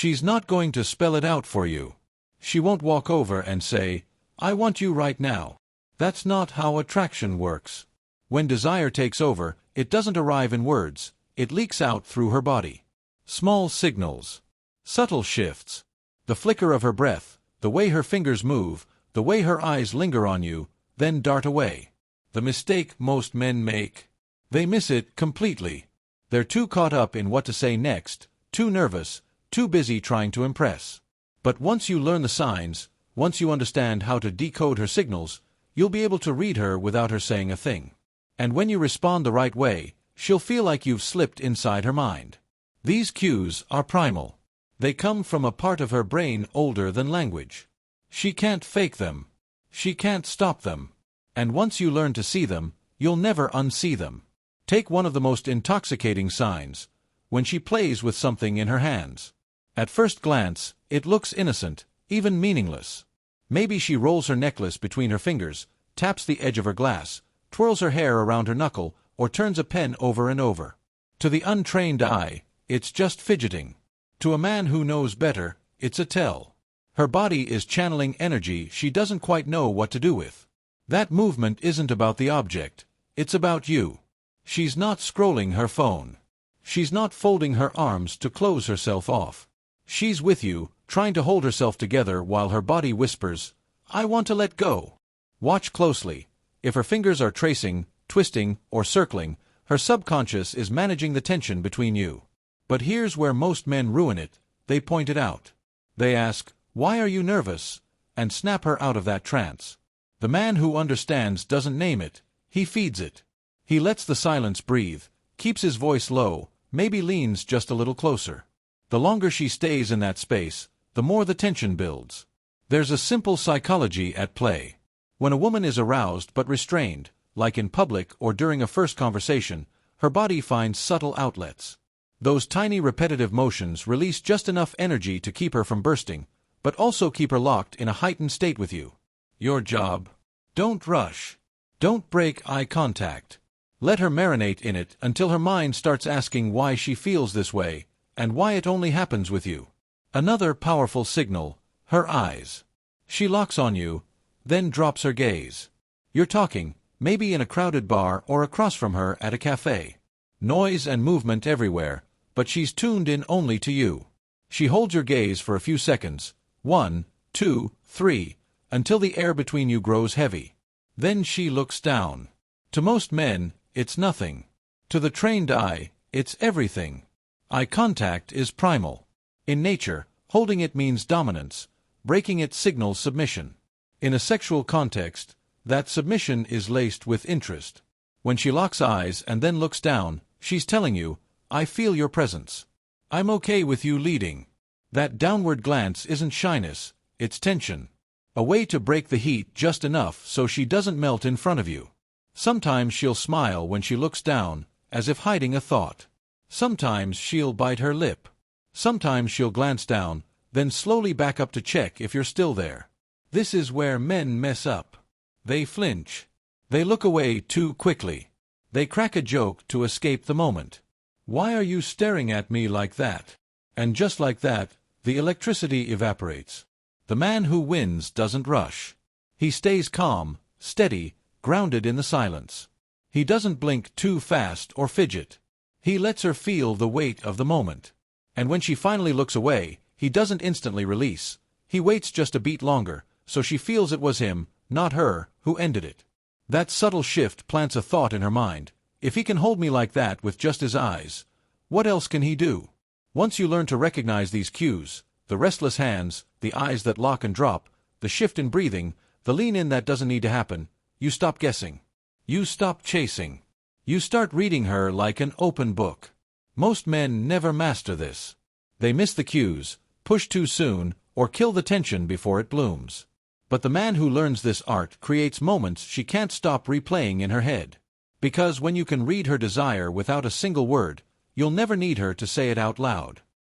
She's not going to spell it out for you. She won't walk over and say, "I want you right now." That's not how attraction works. When desire takes over, it doesn't arrive in words, it leaks out through her body. Small signals. Subtle shifts. The flicker of her breath, the way her fingers move, the way her eyes linger on you, then dart away. The mistake most men make. They miss it completely. They're too caught up in what to say next, too nervous, too busy trying to impress. But once you learn the signs, once you understand how to decode her signals, you'll be able to read her without her saying a thing. And when you respond the right way, she'll feel like you've slipped inside her mind. These cues are primal. They come from a part of her brain older than language. She can't fake them. She can't stop them. And once you learn to see them, you'll never unsee them. Take one of the most intoxicating signs, when she plays with something in her hands. At first glance, it looks innocent, even meaningless. Maybe she rolls her necklace between her fingers, taps the edge of her glass, twirls her hair around her knuckle, or turns a pen over and over. To the untrained eye, it's just fidgeting. To a man who knows better, it's a tell. Her body is channeling energy she doesn't quite know what to do with. That movement isn't about the object, it's about you. She's not scrolling her phone. She's not folding her arms to close herself off. She's with you, trying to hold herself together while her body whispers, "I want to let go." Watch closely. If her fingers are tracing, twisting, or circling, her subconscious is managing the tension between you. But here's where most men ruin it. They point it out. They ask, "Why are you nervous?" and snap her out of that trance. The man who understands doesn't name it, he feeds it. He lets the silence breathe, keeps his voice low, maybe leans just a little closer. The longer she stays in that space, the more the tension builds. There's a simple psychology at play. When a woman is aroused but restrained, like in public or during a first conversation, her body finds subtle outlets. Those tiny repetitive motions release just enough energy to keep her from bursting, but also keep her locked in a heightened state with you. Your job: don't rush. Don't break eye contact. Let her marinate in it until her mind starts asking why she feels this way, and why it only happens with you. Another powerful signal: her eyes. She locks on you, then drops her gaze. You're talking, maybe in a crowded bar or across from her at a cafe. Noise and movement everywhere, but she's tuned in only to you. She holds your gaze for a few seconds, 1, 2, 3, until the air between you grows heavy. Then she looks down. To most men, it's nothing. To the trained eye, it's everything. Eye contact is primal. In nature, holding it means dominance, breaking it signals submission. In a sexual context, that submission is laced with interest. When she locks eyes and then looks down, she's telling you, "I feel your presence. I'm okay with you leading." That downward glance isn't shyness, it's tension. A way to break the heat just enough so she doesn't melt in front of you. Sometimes she'll smile when she looks down, as if hiding a thought. Sometimes she'll bite her lip. Sometimes she'll glance down, then slowly back up to check if you're still there. This is where men mess up. They flinch. They look away too quickly. They crack a joke to escape the moment. "Why are you staring at me like that?" And just like that, the electricity evaporates. The man who wins doesn't rush. He stays calm, steady, grounded in the silence. He doesn't blink too fast or fidget. He lets her feel the weight of the moment. And when she finally looks away, he doesn't instantly release. He waits just a beat longer, so she feels it was him, not her, who ended it. That subtle shift plants a thought in her mind. If he can hold me like that with just his eyes, what else can he do? Once you learn to recognize these cues, the restless hands, the eyes that lock and drop, the shift in breathing, the lean in that doesn't need to happen, you stop guessing. You stop chasing. You start reading her like an open book. Most men never master this. They miss the cues, push too soon, or kill the tension before it blooms. But the man who learns this art creates moments she can't stop replaying in her head. Because when you can read her desire without a single word, you'll never need her to say it out loud.